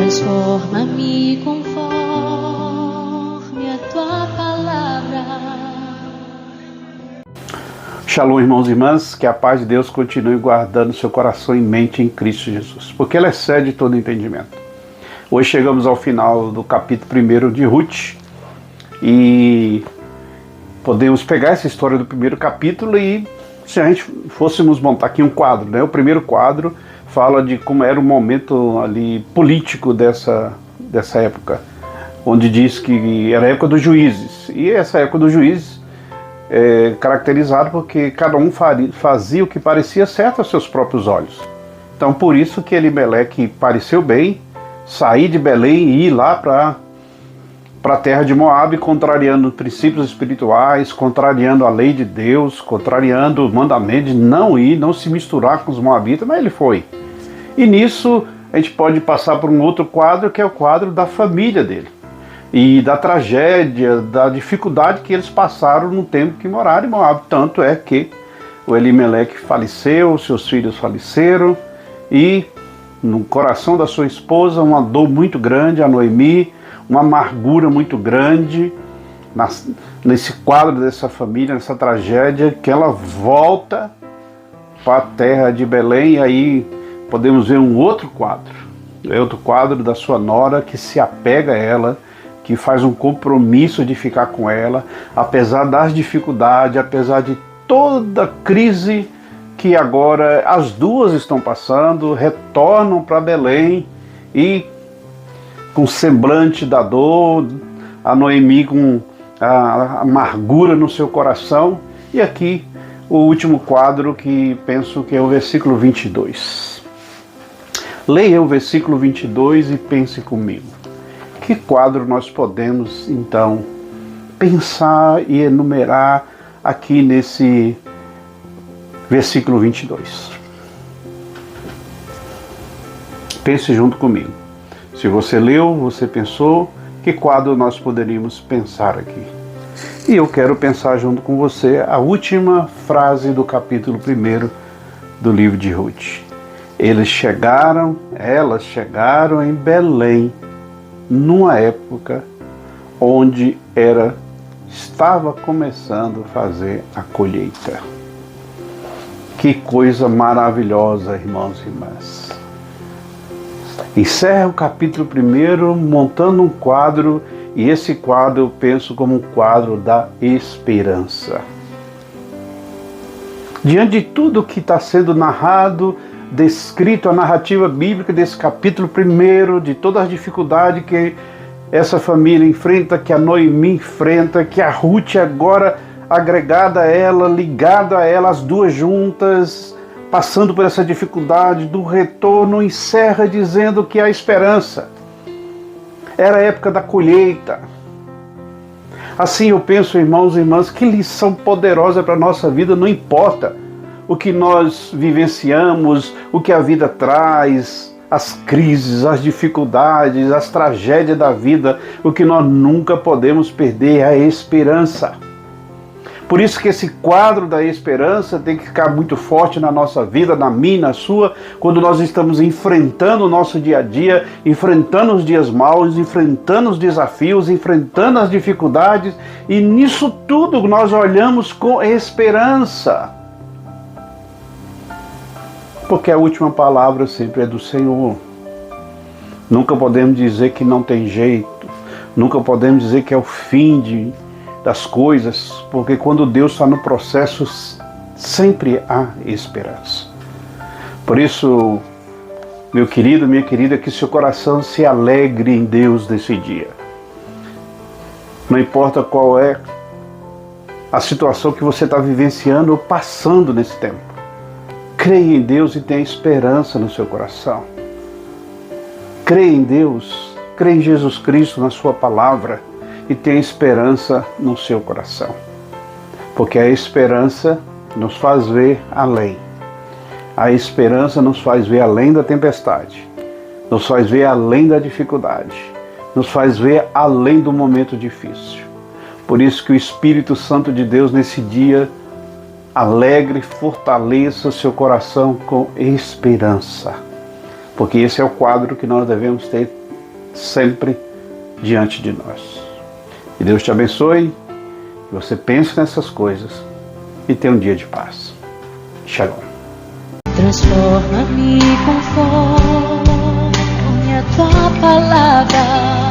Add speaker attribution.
Speaker 1: Transforma-me conforme a tua palavra.
Speaker 2: Shalom, irmãos e irmãs, que a paz de Deus continue guardando seu coração e mente em Cristo Jesus, porque Ele excede todo entendimento. Hoje chegamos ao final do capítulo 1 de Ruth e podemos pegar essa história do primeiro capítulo e, se a gente fôssemos montar aqui um quadro, né? O primeiro quadro fala de como era o momento ali político dessa época, onde diz que era a época dos juízes. E essa época dos juízes é caracterizada porque cada um fazia o que parecia certo aos seus próprios olhos. Então por isso que Elimeleque pareceu bem sair de Belém e ir lá para a terra de Moabe, contrariando princípios espirituais, contrariando a lei de Deus, contrariando o mandamento de não se misturar com os moabitas, mas ele foi. E nisso a gente pode passar por um outro quadro, que é o quadro da família dele. E da tragédia, da dificuldade que eles passaram no tempo que moraram em Moabe. Tanto é que o Elimeleque faleceu, seus filhos faleceram, e no coração da sua esposa uma dor muito grande, a Noemi, uma amargura muito grande, nesse quadro dessa família, nessa tragédia, que ela volta para a terra de Belém. E aí podemos ver um outro quadro da sua nora, que se apega a ela, que faz um compromisso de ficar com ela, apesar das dificuldades, apesar de toda a crise que agora as duas estão passando, retornam para Belém e com semblante da dor, a Noemi com a amargura no seu coração. E aqui o último quadro, que penso que é o versículo 22. Leia o versículo 22 e pense comigo. Que quadro nós podemos, então, pensar e enumerar aqui nesse versículo 22? Pense junto comigo. Se você leu, você pensou, que quadro nós poderíamos pensar aqui? E eu quero pensar junto com você a última frase do capítulo 1 do livro de Ruth. Elas chegaram em Belém, numa época onde estava começando a fazer a colheita. Que coisa maravilhosa, irmãos e irmãs. Encerra o capítulo 1 montando um quadro, e esse quadro eu penso como um quadro da esperança. Diante de tudo que está sendo narrado, descrito, a narrativa bíblica desse capítulo 1, de todas as dificuldades que essa família enfrenta, que a Noemi enfrenta, que a Ruth agora agregada a ela, ligada a ela, as duas juntas, passando por essa dificuldade do retorno, encerra dizendo que há esperança. Era a época da colheita. Assim eu penso, irmãos e irmãs, que lição poderosa para a nossa vida. Não importa o que nós vivenciamos, o que a vida traz, as crises, as dificuldades, as tragédias da vida, o que nós nunca podemos perder é a esperança. Por isso que esse quadro da esperança tem que ficar muito forte na nossa vida, na minha, na sua, quando nós estamos enfrentando o nosso dia a dia, enfrentando os dias maus, enfrentando os desafios, enfrentando as dificuldades, e nisso tudo nós olhamos com esperança. Porque a última palavra sempre é do Senhor. Nunca podemos dizer que não tem jeito, nunca podemos dizer que é o fim das coisas, porque quando Deus está no processo, sempre há esperança. Por isso, meu querido, minha querida, que seu coração se alegre em Deus nesse dia. Não importa qual é a situação que você está vivenciando ou passando nesse tempo. Creia em Deus e tenha esperança no seu coração. Creia em Deus, creia em Jesus Cristo, na sua palavra, e tenha esperança no seu coração. Porque a esperança nos faz ver além. A esperança nos faz ver além da tempestade. Nos faz ver além da dificuldade. Nos faz ver além do momento difícil. Por isso que o Espírito Santo de Deus nesse dia alegre, fortaleça o seu coração com esperança. Porque esse é o quadro que nós devemos ter sempre diante de nós. Que Deus te abençoe, que você pense nessas coisas e tenha um dia de paz. Shalom.
Speaker 1: Transforma-me conforme a tua palavra.